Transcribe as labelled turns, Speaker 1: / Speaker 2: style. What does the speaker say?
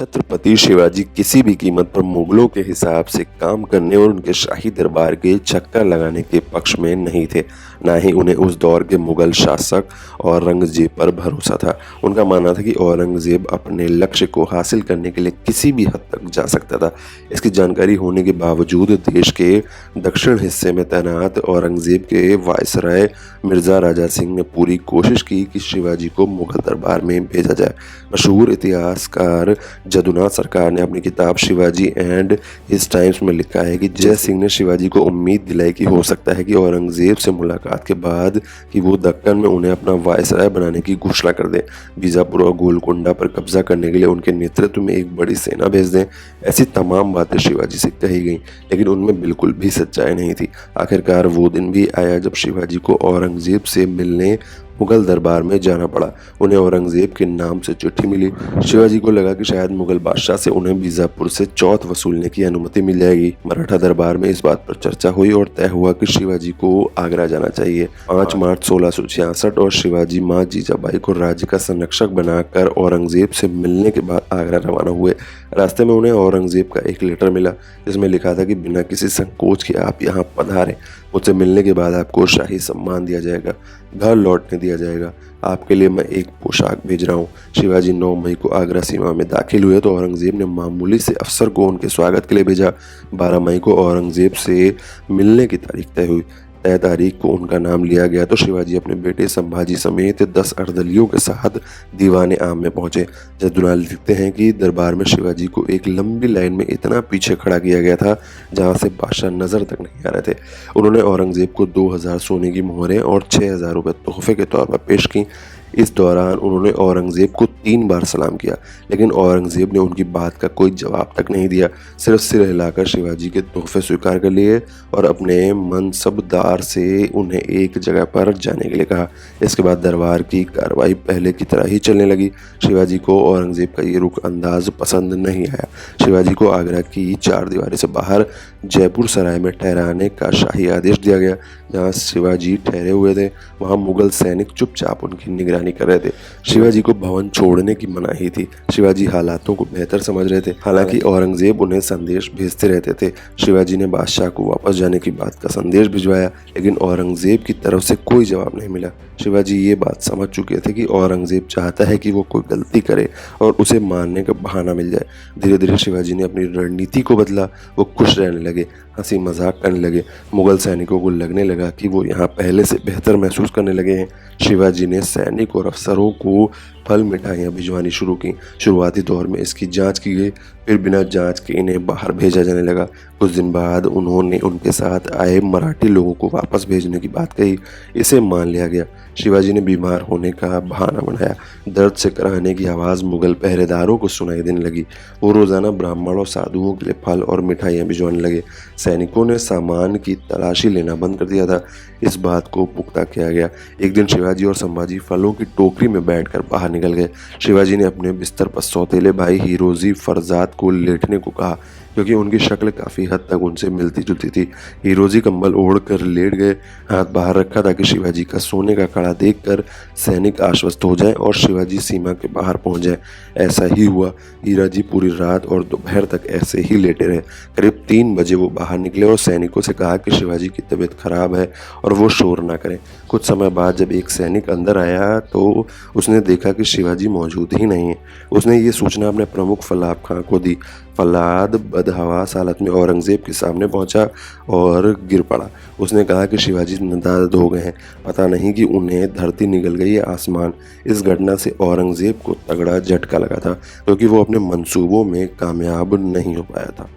Speaker 1: छत्रपति शिवाजी किसी भी कीमत पर मुगलों के हिसाब से काम करने और उनके शाही दरबार के चक्कर लगाने के पक्ष में नहीं थे। ना ही उन्हें उस दौर के मुगल शासक औरंगजेब पर भरोसा था। उनका मानना था कि औरंगजेब अपने लक्ष्य को हासिल करने के लिए किसी भी हद तक जा सकता था। इसकी जानकारी होने के बावजूद देश के दक्षिण हिस्से में तैनात औरंगजेब के वायसराय मिर्जा राजा सिंह ने पूरी कोशिश की कि शिवाजी को मुगल दरबार में भेजा जाए। मशहूर इतिहासकार जदुनाथ सरकार ने अपनी किताब शिवाजी एंड हिज टाइम्स में लिखा है कि जय सिंह ने शिवाजी को उम्मीद दिलाई कि हो सकता है कि औरंगजेब से मुलाकात के बाद कि वो दक्कन में उन्हें अपना वायसराय बनाने की घोषणा कर दे, बीजापुर और गोलकोंडा पर कब्जा करने के लिए उनके नेतृत्व में एक बड़ी सेना भेज दें। ऐसी तमाम बातें शिवाजी से कही गईं, लेकिन उनमें बिल्कुल भी सच्चाई नहीं थी। आखिरकार वो दिन भी आया जब शिवाजी को औरंगजेब से मिलने मुगल दरबार में जाना पड़ा। उन्हें औरंगजेब के नाम से चिट्ठी मिली। शिवाजी को लगा कि शायद मुगल बादशाह से उन्हें बीजापुर से चौथ वसूलने की अनुमति मिल जाएगी। मराठा दरबार में इस बात पर चर्चा हुई और तय हुआ कि शिवाजी को आगरा जाना चाहिए। 5 मार्च 1666 और शिवाजी माँ जीजाबाई को राज्य का संरक्षक बनाकर औरंगजेब से मिलने के बाद आगरा रवाना हुए। रास्ते में उन्हें औरंगजेब का एक लेटर मिला जिसमें लिखा था कि बिना किसी संकोच के आप यहाँ पधारें। मुझसे मिलने के बाद आपको शाही सम्मान दिया जाएगा, घर लौटने दिया जाएगा। आपके लिए मैं एक पोशाक भेज रहा हूँ। शिवाजी 9 मई को आगरा सीमा में दाखिल हुए तो औरंगजेब ने मामूली से अफसर को उनके स्वागत के लिए भेजा। 12 मई को औरंगजेब से मिलने की तारीख तय हुई। तय तारीख को उनका नाम लिया गया तो शिवाजी अपने बेटे संभाजी समेत 10 अर्दलियों के साथ दीवाने आम में पहुंचे। जदुनाथ लिखते हैं कि दरबार में शिवाजी को एक लंबी लाइन में इतना पीछे खड़ा किया गया था जहां से बादशाह नजर तक नहीं आ रहे थे। उन्होंने औरंगजेब को 2000 सोने की मोहरें और 6000 रुपये तोहफे के तौर पर पेश की। इस दौरान उन्होंने औरंगजेब को 3 बार सलाम किया, लेकिन औरंगजेब ने उनकी बात का कोई जवाब तक नहीं दिया। सिर्फ सिर हिलाकर शिवाजी के तोहफे स्वीकार कर लिए और अपने मनसबदार से उन्हें एक जगह पर जाने के लिए कहा। इसके बाद दरबार की कार्रवाई पहले की तरह ही चलने लगी। शिवाजी को औरंगजेब का ये रुख अंदाज पसंद नहीं आया। शिवाजी को आगरा की 4 दीवारी से बाहर जयपुर सराय में ठहराने का शाही आदेश दिया गया। जहाँ शिवाजी ठहरे हुए थे वहाँ मुगल सैनिक चुपचाप उनकी निगरानी कर रहे थे। शिवाजी को भवन छोड़ने की मनाही थी। शिवाजी हालातों को बेहतर समझ रहे थे। हालांकि औरंगजेब उन्हें संदेश भेजते रहते थे। शिवाजी ने बादशाह को वापस जाने की बात का संदेश भिजवाया, लेकिन औरंगजेब की तरफ से कोई जवाब नहीं मिला। शिवाजी ये बात समझ चुके थे कि औरंगजेब चाहता है कि वो कोई गलती करे और उसे मारने का बहाना मिल जाए। धीरे धीरे शिवाजी ने अपनी रणनीति को बदला। वो खुश रहने लगे, हंसी मजाक करने लगे। मुगल सैनिकों को लगने लगा कि वो यहाँ पहले से बेहतर महसूस करने लगे हैं। शिवाजी ने सैनिक और अफसरों को फल मिठाइयाँ भिजवानी शुरू की। शुरुआती दौर में इसकी जांच की गई, फिर बिना जांच के इन्हें बाहर भेजा जाने लगा। कुछ दिन बाद उन्होंने उनके साथ आए मराठी लोगों को वापस भेजने की बात कही। इसे मान लिया गया। शिवाजी ने बीमार होने का बहाना बनाया। दर्द से कराहने की आवाज़ मुगल पहरेदारों को सुनाई देने लगी। वो रोज़ाना ब्राह्मण और साधुओं के लिए फल और मिठाइयाँ भिजवाने लगे। सैनिकों ने सामान की तलाशी लेना बंद कर दिया था। इस बात को पुख्ता किया गया। एक दिन शिवाजी और संभाजी फलों की टोकरी में बैठकर बाहर निकल गए। शिवाजी ने अपने बिस्तर पर सौतेले भाई हीरोजी फरजाद को लेटने को कहा, क्योंकि उनकी शक्ल काफ़ी हद तक उनसे मिलती जुलती थी। हीरोजी कंबल ओढ़कर लेट गए, हाथ बाहर रखा ताकि शिवाजी का सोने का कड़ा देखकर सैनिक आश्वस्त हो जाए और शिवाजी सीमा के बाहर पहुंच जाए। ऐसा ही हुआ। हीराजी पूरी रात और दोपहर तक ऐसे ही लेटे रहे। करीब 3 बजे वो बाहर निकले और सैनिकों से कहा कि शिवाजी की तबीयत खराब है और वो शोर ना करें। कुछ समय बाद जब एक सैनिक अंदर आया तो उसने देखा कि शिवाजी मौजूद ही नहीं है। उसने ये सूचना अपने प्रमुख फल्लाद खां को दी। फल्लाद बदहवास हालत में औरंगजेब के सामने पहुंचा और गिर पड़ा। उसने कहा कि शिवाजी नादाद हो गए हैं, पता नहीं कि उन्हें धरती निगल गई है आसमान। इस घटना से औरंगजेब को तगड़ा झटका लगा था, क्योंकि वो अपने मंसूबों में कामयाब नहीं हो पाया था।